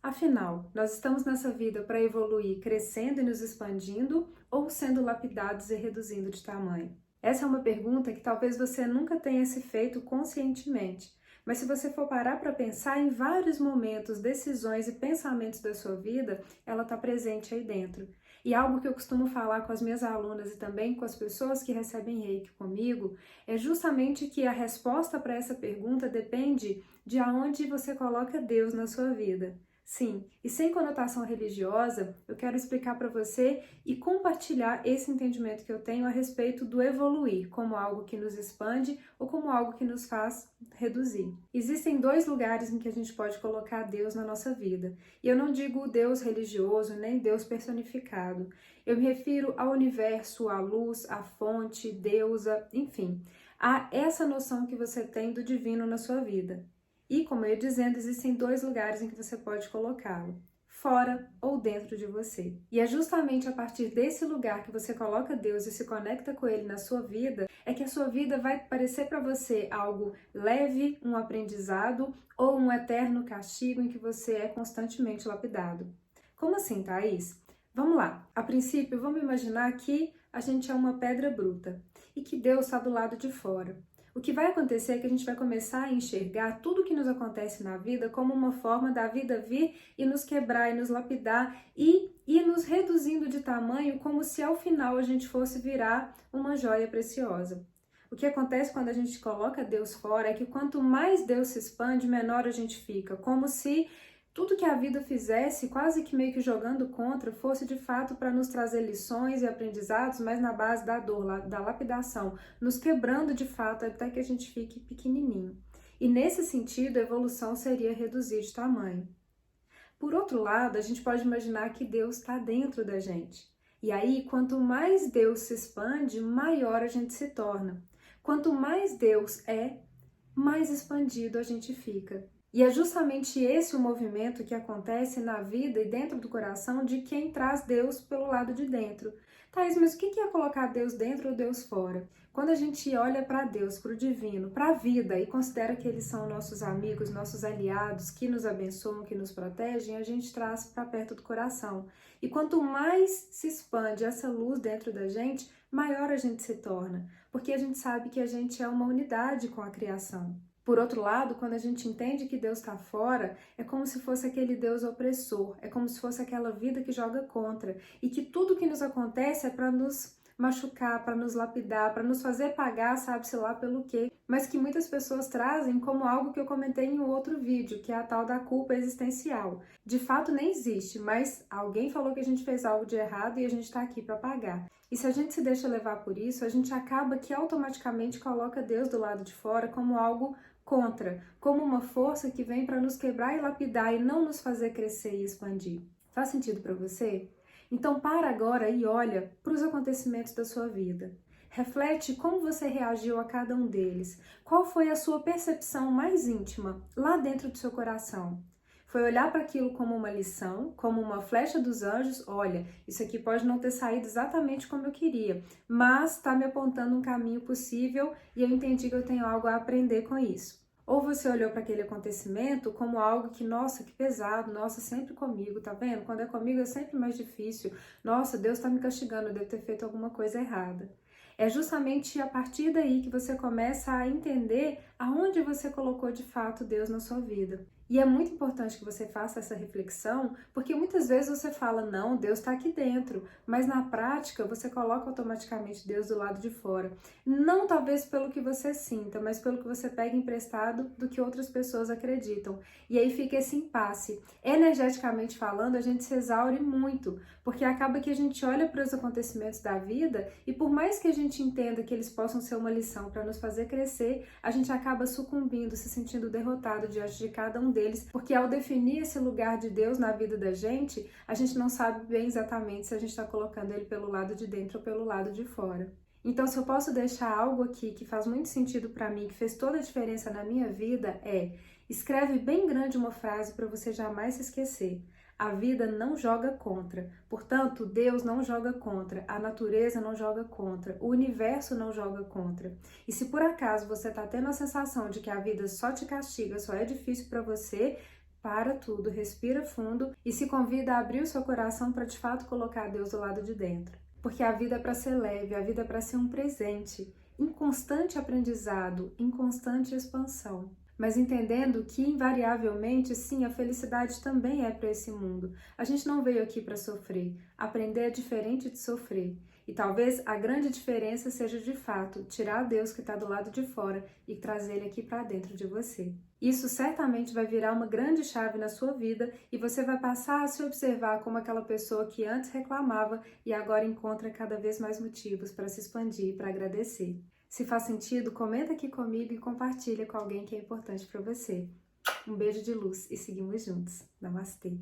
Afinal, nós estamos nessa vida para evoluir crescendo e nos expandindo ou sendo lapidados e reduzindo de tamanho? Essa é uma pergunta que talvez você nunca tenha se feito conscientemente, mas se você for parar para pensar em vários momentos, decisões e pensamentos da sua vida, ela está presente aí dentro. E algo que eu costumo falar com as minhas alunas e também com as pessoas que recebem Reiki comigo é justamente que a resposta para essa pergunta depende de aonde você coloca Deus na sua vida. Sim, e sem conotação religiosa, eu quero explicar para você e compartilhar esse entendimento que eu tenho a respeito do evoluir, como algo que nos expande ou como algo que nos faz reduzir. Existem dois lugares em que a gente pode colocar Deus na nossa vida. E eu não digo Deus religioso, nem Deus personificado. Eu me refiro ao universo, à luz, à fonte, deusa, enfim, a essa noção que você tem do divino na sua vida. E, como eu ia dizendo, existem dois lugares em que você pode colocá-lo, fora ou dentro de você. E é justamente a partir desse lugar que você coloca Deus e se conecta com Ele na sua vida, é que a sua vida vai parecer para você algo leve, um aprendizado ou um eterno castigo em que você é constantemente lapidado. Como assim, Thaís? Vamos lá. A princípio, vamos imaginar que a gente é uma pedra bruta e que Deus está do lado de fora. O que vai acontecer é que a gente vai começar a enxergar tudo o que nos acontece na vida como uma forma da vida vir e nos quebrar e nos lapidar e ir nos reduzindo de tamanho como se ao final a gente fosse virar uma joia preciosa. O que acontece quando a gente coloca Deus fora é que quanto mais Deus se expande, menor a gente fica, como se tudo que a vida fizesse, quase que meio que jogando contra, fosse de fato para nos trazer lições e aprendizados, mas na base da dor, da lapidação, nos quebrando de fato até que a gente fique pequenininho. E nesse sentido, a evolução seria reduzir de tamanho. Por outro lado, a gente pode imaginar que Deus está dentro da gente. E aí, quanto mais Deus se expande, maior a gente se torna. Quanto mais Deus é, mais expandido a gente fica. E é justamente esse o movimento que acontece na vida e dentro do coração de quem traz Deus pelo lado de dentro. Thaís, mas o que é colocar Deus dentro ou Deus fora? Quando a gente olha para Deus, para o divino, para a vida e considera que eles são nossos amigos, nossos aliados, que nos abençoam, que nos protegem, a gente traz para perto do coração. E quanto mais se expande essa luz dentro da gente, maior a gente se torna, porque a gente sabe que a gente é uma unidade com a criação. Por outro lado, quando a gente entende que Deus está fora, é como se fosse aquele Deus opressor, é como se fosse aquela vida que joga contra, e que tudo que nos acontece é para nos machucar, para nos lapidar, para nos fazer pagar, sabe-se lá pelo quê, mas que muitas pessoas trazem como algo que eu comentei em um outro vídeo, que é a tal da culpa existencial. De fato nem existe, mas alguém falou que a gente fez algo de errado e a gente está aqui para pagar. E se a gente se deixa levar por isso, a gente acaba que automaticamente coloca Deus do lado de fora como algo contra, como uma força que vem para nos quebrar e lapidar e não nos fazer crescer e expandir. Faz sentido para você? Então para agora e olha para os acontecimentos da sua vida. Reflete como você reagiu a cada um deles. Qual foi a sua percepção mais íntima lá dentro do seu coração? Foi olhar para aquilo como uma lição, como uma flecha dos anjos, olha, isso aqui pode não ter saído exatamente como eu queria, mas está me apontando um caminho possível e eu entendi que eu tenho algo a aprender com isso. Ou você olhou para aquele acontecimento como algo que, nossa, que pesado, nossa, sempre comigo, tá vendo? Quando é comigo é sempre mais difícil, nossa, Deus está me castigando, eu devo ter feito alguma coisa errada. É justamente a partir daí que você começa a entender aonde você colocou de fato Deus na sua vida. E é muito importante que você faça essa reflexão, porque muitas vezes você fala, não, Deus está aqui dentro, mas na prática você coloca automaticamente Deus do lado de fora. Não talvez pelo que você sinta, mas pelo que você pega emprestado do que outras pessoas acreditam. E aí fica esse impasse. Energeticamente falando, a gente se exaure muito, porque acaba que a gente olha para os acontecimentos da vida e por mais que a gente entenda que eles possam ser uma lição para nos fazer crescer, a gente acaba sucumbindo, se sentindo derrotado diante de cada um deles, porque ao definir esse lugar de Deus na vida da gente, a gente não sabe bem exatamente se a gente está colocando ele pelo lado de dentro ou pelo lado de fora. Então, se eu posso deixar algo aqui que faz muito sentido para mim, que fez toda a diferença na minha vida, escreve bem grande uma frase para você jamais se esquecer. A vida não joga contra, portanto, Deus não joga contra, a natureza não joga contra, o universo não joga contra. E se por acaso você está tendo a sensação de que a vida só te castiga, só é difícil para você, para tudo, respira fundo e se convida a abrir o seu coração para de fato colocar Deus do lado de dentro. Porque a vida é para ser leve, a vida é para ser um presente, em constante aprendizado, em constante expansão. Mas entendendo que, invariavelmente, sim, a felicidade também é para esse mundo. A gente não veio aqui para sofrer. Aprender é diferente de sofrer. E talvez a grande diferença seja, de fato, tirar Deus que está do lado de fora e trazer Ele aqui para dentro de você. Isso certamente vai virar uma grande chave na sua vida e você vai passar a se observar como aquela pessoa que antes reclamava e agora encontra cada vez mais motivos para se expandir, para agradecer. Se faz sentido, comenta aqui comigo e compartilha com alguém que é importante para você. Um beijo de luz e seguimos juntos. Namastê!